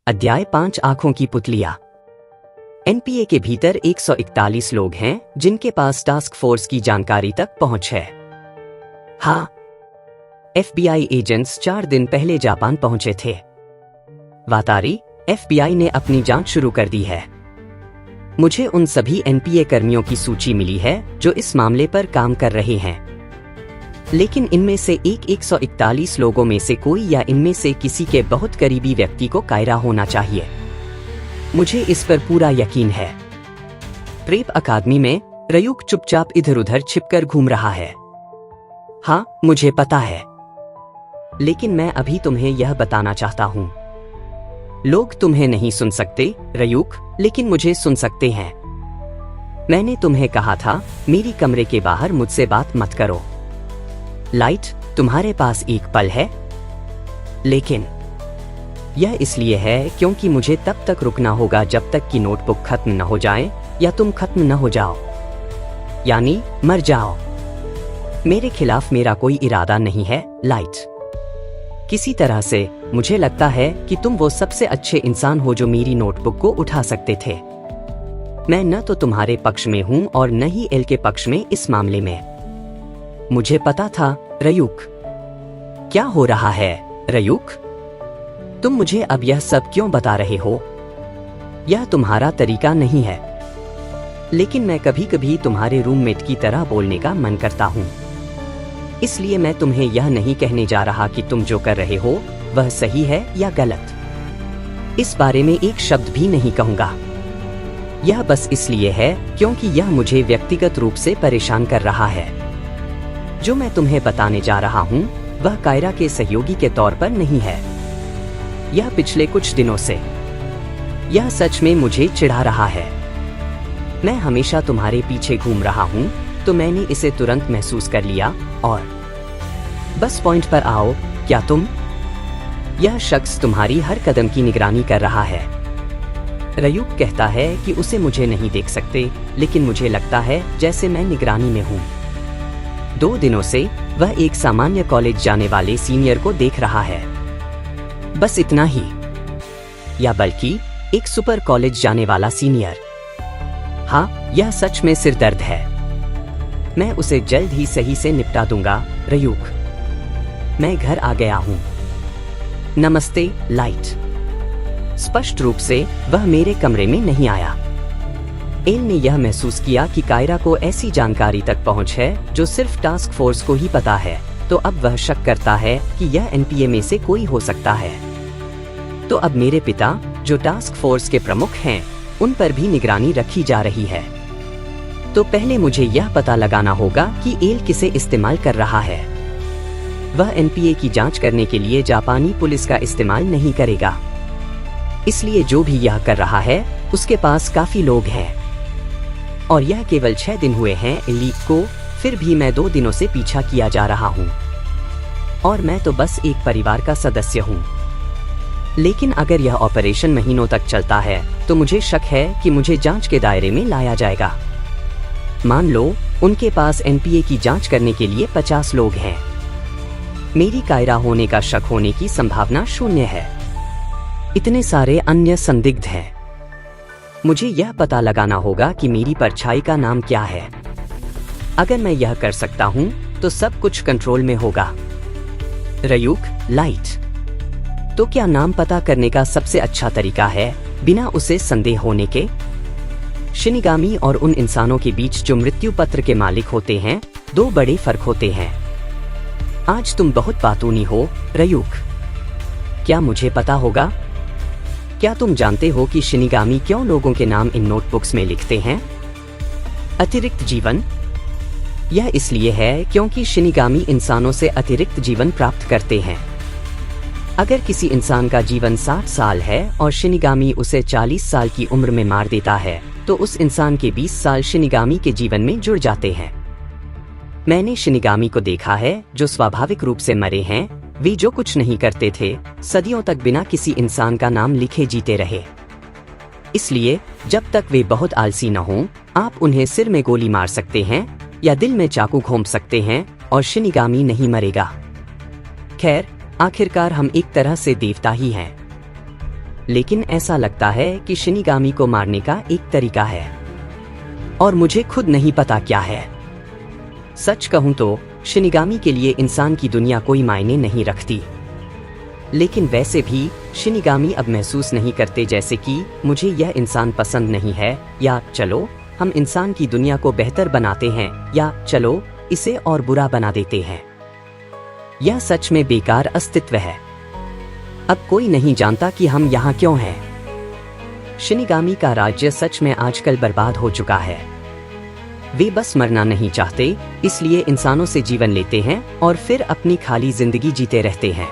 अध्याय 5 आंखों की पुतलियां। एनपीए के भीतर 141 लोग हैं जिनके पास टास्क फोर्स की जानकारी तक पहुंच है। हाँ, एफबीआई एजेंट्स 4 दिन पहले जापान पहुंचे थे। वातारी, एफबीआई ने अपनी जांच शुरू कर दी है। मुझे उन सभी एनपीए कर्मियों की सूची मिली है जो इस मामले पर काम कर रहे हैं, लेकिन इनमें से 141 लोगों में से कोई या इनमें से किसी के बहुत करीबी व्यक्ति को कायरा होना चाहिए। मुझे इस पर पूरा यकीन है। प्रेप अकादमी में रयूक चुपचाप इधर उधर छिपकर घूम रहा है। हाँ, मुझे पता है, लेकिन मैं अभी तुम्हें यह बताना चाहता हूँ। लोग तुम्हें नहीं सुन सकते रयूक, लेकिन मुझे सुन सकते हैं। मैंने तुम्हें कहा था मेरी कमरे के बाहर मुझसे बात मत करो। लाइट, तुम्हारे पास एक पल है, लेकिन यह इसलिए है क्योंकि मुझे तब तक रुकना होगा जब तक कि नोटबुक खत्म न हो जाए या तुम खत्म न हो जाओ, यानी मर जाओ। मेरे खिलाफ मेरा कोई इरादा नहीं है लाइट। किसी तरह से मुझे लगता है कि तुम वो सबसे अच्छे इंसान हो जो मेरी नोटबुक को उठा सकते थे। मैं न तो तुम्हारे पक्ष में हूं और न ही एल के पक्ष में इस मामले में। मुझे पता था रयूक। क्या हो रहा है रयूक? तुम मुझे अब यह सब क्यों बता रहे हो? यह तुम्हारा तरीका नहीं है, लेकिन मैं कभी कभी तुम्हारे रूममेट की तरह बोलने का मन करता हूँ। इसलिए मैं तुम्हें यह नहीं कहने जा रहा कि तुम जो कर रहे हो वह सही है या गलत। इस बारे में एक शब्द भी नहीं कहूँगा। यह बस इसलिए है क्योंकि यह मुझे व्यक्तिगत रूप से परेशान कर रहा है। जो मैं तुम्हें बताने जा रहा हूँ वह कायरा के सहयोगी के तौर पर नहीं है। यह पिछले कुछ दिनों से यह सच में मुझे चिढ़ा रहा है। मैं हमेशा तुम्हारे पीछे घूम रहा हूँ, तो मैंने इसे तुरंत महसूस कर लिया और बस पॉइंट पर आओ। क्या तुम? यह शख्स तुम्हारी हर कदम की निगरानी कर रहा है। रयूक कहता है कि उसे मुझे नहीं देख सकते, लेकिन मुझे लगता है जैसे मैं निगरानी में हूँ। 2 दिनों से वह एक सामान्य कॉलेज जाने वाले सीनियर को देख रहा है, बस इतना ही, या बल्कि एक सुपर कॉलेज जाने वाला सीनियर। हाँ, यह सच में सिरदर्द है। मैं उसे जल्द ही सही से निपटा दूंगा रयूक। मैं घर आ गया हूँ। नमस्ते लाइट। स्पष्ट रूप से वह मेरे कमरे में नहीं आया। एल ने यह महसूस किया कि कायरा को ऐसी जानकारी तक पहुंच है जो सिर्फ टास्क फोर्स को ही पता है, तो अब वह शक करता है कि यह एनपीए में से कोई हो सकता है। तो अब मेरे पिता, जो टास्क फोर्स के प्रमुख हैं, उन पर भी निगरानी रखी जा रही है। तो पहले मुझे यह पता लगाना होगा कि एल किसे इस्तेमाल कर रहा है। वह एनपीए की जांच करने के लिए जापानी पुलिस का इस्तेमाल नहीं करेगा, इसलिए जो भी यह कर रहा है उसके पास काफी लोग हैं। और यह केवल 6 दिन हुए हैं एलिक को, फिर भी मैं 2 दिनों से पीछा किया जा रहा हूँ, और मैं तो बस एक परिवार का सदस्य हूँ। लेकिन अगर यह ऑपरेशन महीनों तक चलता है तो मुझे शक है कि मुझे जांच के दायरे में लाया जाएगा। मान लो उनके पास एनपीए की जांच करने के लिए 50 लोग हैं। मेरी कायरा होने का शक होने की संभावना 0 है। इतने सारे अन्य संदिग्ध हैं। मुझे यह पता लगाना होगा कि मेरी परछाई का नाम क्या है। अगर मैं यह कर सकता हूँ तो सब कुछ कंट्रोल में होगा। Ryuk, light. तो क्या नाम पता करने का सबसे अच्छा तरीका है बिना उसे संदेह होने के? शिनिगामी और उन इंसानों के बीच जो मृत्यु पत्र के मालिक होते हैं 2 बड़े फर्क होते हैं। आज तुम बहुत बातूनी हो रयूक। क्या मुझे पता होगा? क्या तुम जानते हो कि शिनिगामी क्यों लोगों के नाम इन नोटबुक्स में लिखते हैं? अतिरिक्त जीवन। यह इसलिए है क्योंकि शिनिगामी इंसानों से अतिरिक्त जीवन प्राप्त करते हैं। अगर किसी इंसान का जीवन 60 साल है और शिनिगामी उसे 40 साल की उम्र में मार देता है, तो उस इंसान के 20 साल शिनिगामी के जीवन में जुड़ जाते हैं। मैंने शिनिगामी को देखा है जो स्वाभाविक रूप से मरे हैं। वे जो कुछ नहीं करते थे, सदियों तक बिना किसी इंसान का नाम लिखे जीते रहे। इसलिए जब तक वे बहुत आलसी न हों, आप उन्हें सिर में गोली मार सकते हैं या दिल में चाकू घोंप सकते हैं और शिनिगामी नहीं मरेगा। खैर, आखिरकार हम एक तरह से देवता ही हैं। लेकिन ऐसा लगता है कि शिनिगामी को मारने का एक तरीका है और मुझे खुद नहीं पता क्या है। सच कहूं तो शिनिगामी के लिए इंसान की दुनिया कोई मायने नहीं रखती, लेकिन वैसे भी शिनिगामी अब महसूस नहीं करते जैसे कि मुझे यह इंसान पसंद नहीं है, या चलो हम इंसान की दुनिया को बेहतर बनाते हैं, या चलो इसे और बुरा बना देते हैं। यह सच में बेकार अस्तित्व है। अब कोई नहीं जानता कि हम यहाँ क्यों हैं। शिनिगामी का राज्य सच में आजकल बर्बाद हो चुका है। वे बस मरना नहीं चाहते, इसलिए इंसानों से जीवन लेते हैं और फिर अपनी खाली जिंदगी जीते रहते हैं।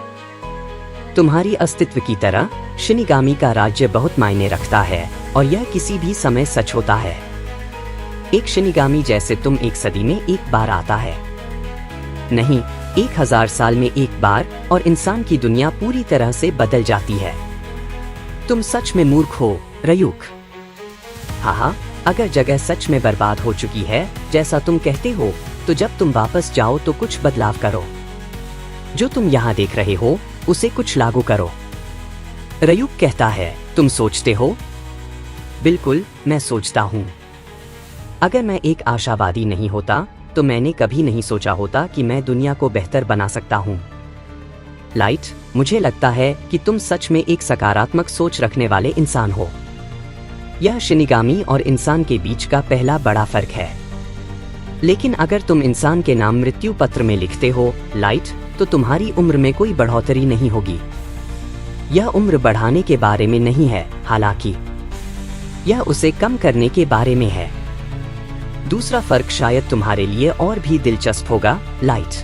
तुम्हारी अस्तित्व की तरह शिनिगामी का राज्य बहुत मायने रखता है और यह किसी भी समय सच होता है। एक शिनिगामी जैसे तुम एक सदी में एक बार आता है, नहीं 1000 साल में एक बार, और इंसान की दुनिया पूरी तरह से बदल जाती है। तुम सच में मूर्ख हो, रयूक। हाँ, अगर जगह सच में बर्बाद हो चुकी है जैसा तुम कहते हो, तो जब तुम वापस जाओ तो कुछ बदलाव करो। जो तुम यहाँ देख रहे हो उसे कुछ लागू करो। रयूक कहता है, तुम सोचते हो? बिल्कुल, मैं सोचता हूँ। अगर मैं एक आशावादी नहीं होता तो मैंने कभी नहीं सोचा होता कि मैं दुनिया को बेहतर बना सकता हूँ। लाइट, मुझे लगता है कि तुम सच में एक सकारात्मक सोच रखने वाले इंसान हो। यह शिनिगामी और इंसान के बीच का पहला बड़ा फर्क है। लेकिन अगर तुम इंसान के नाम मृत्यु पत्र में लिखते हो लाइट, तो तुम्हारी उम्र में कोई बढ़ोतरी नहीं होगी। यह उम्र बढ़ाने के बारे में नहीं है, हालांकि यह उसे कम करने के बारे में है। दूसरा फर्क शायद तुम्हारे लिए और भी दिलचस्प होगा, लाइट।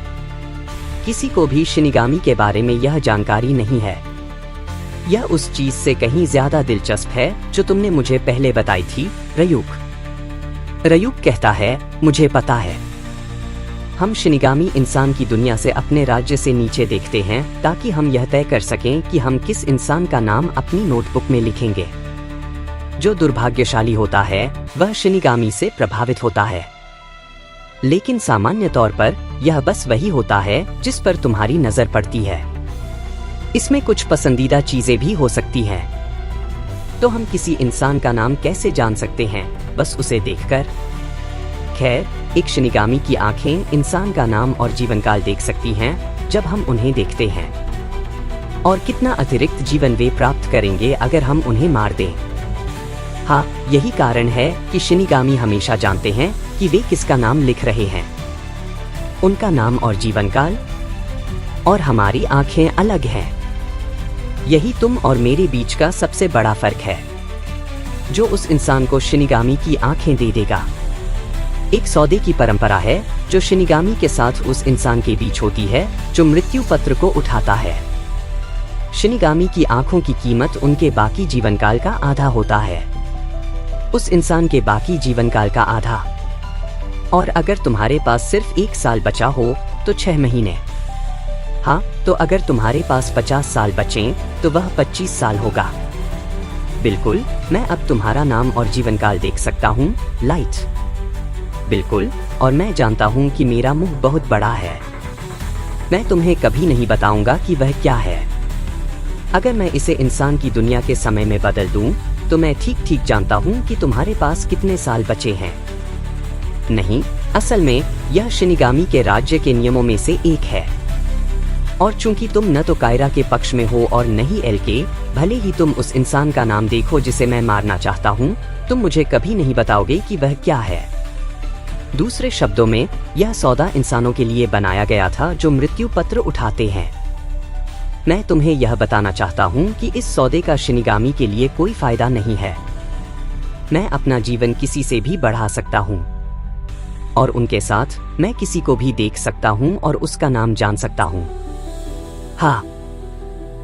किसी को भी शिनिगामी के बारे में यह जानकारी नहीं है। यह उस चीज से कहीं ज्यादा दिलचस्प है जो तुमने मुझे पहले बताई थी, रयूक। रयूक कहता है, मुझे पता है। हम शिनिगामी इंसान की दुनिया से अपने राज्य से नीचे देखते हैं ताकि हम यह तय कर सकें कि हम किस इंसान का नाम अपनी नोटबुक में लिखेंगे। जो दुर्भाग्यशाली होता है वह शिनिगामी से प्रभावित होता है, लेकिन सामान्य तौर पर यह बस वही होता है जिस पर तुम्हारी नजर पड़ती है। इसमें कुछ पसंदीदा चीजें भी हो सकती हैं। तो हम किसी इंसान का नाम कैसे जान सकते हैं? बस उसे देखकर। खैर, एक शिनिगामी की आंखें इंसान का नाम और जीवनकाल देख सकती हैं जब हम उन्हें देखते हैं, और कितना अतिरिक्त जीवन वे प्राप्त करेंगे अगर हम उन्हें मार दें। हाँ, यही कारण है कि शिनिगामी हमेशा जानते हैं कि वे किसका नाम लिख रहे हैं। उनका नाम और जीवनकाल, और हमारी आंखें अलग हैं। यही तुम और मेरे बीच का सबसे बड़ा फर्क है, जो उस इंसान को शिनिगामी की आंखें दे देगा। एक सौदे की परंपरा है जो शिनिगामी के साथ उस इंसान के बीच होती है जो मृत्यु पत्र को उठाता है। शिनिगामी की आंखों की कीमत उनके बाकी जीवनकाल का आधा होता है, उस इंसान के बाकी जीवनकाल का आधा। और अगर तुम्हारे पास सिर्फ 1 साल बचा हो तो 6 महीने। हाँ, तो अगर तुम्हारे पास 50 साल बचें तो वह 25 साल होगा। बिल्कुल, मैं अब तुम्हारा नाम और जीवनकाल देख सकता हूँ, लाइट। बिल्कुल, और मैं जानता हूँ कि मेरा मुंह बहुत बड़ा है। मैं तुम्हें कभी नहीं बताऊंगा कि वह क्या है। अगर मैं इसे इंसान की दुनिया के समय में बदल दूं, तो मैं ठीक ठीक जानता हूँ कि तुम्हारे पास कितने साल बचे हैं। नहीं, असल में यह शिनिगामी के राज्य के नियमों में से एक है। और चूंकि तुम न तो कायरा के पक्ष में हो और न ही एल के, भले ही तुम उस इंसान का नाम देखो जिसे मैं मारना चाहता हूँ, तुम मुझे कभी नहीं बताओगे कि वह क्या है। दूसरे शब्दों में, यह सौदा इंसानों के लिए बनाया गया था जो मृत्यु पत्र उठाते हैं। मैं तुम्हें यह बताना चाहता हूँ कि इस सौदे का शिनिगामी के लिए कोई फायदा नहीं है। मैं अपना जीवन किसी से भी बढ़ा सकता हूँ, और उनके साथ मैं किसी को भी देख सकता हूँ और उसका नाम जान सकता हूँ। हाँ,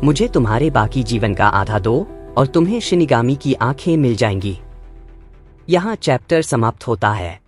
मुझे तुम्हारे बाकी जीवन का आधा दो और तुम्हें शिनिगामी की आंखें मिल जाएंगी। यहाँ चैप्टर समाप्त होता है।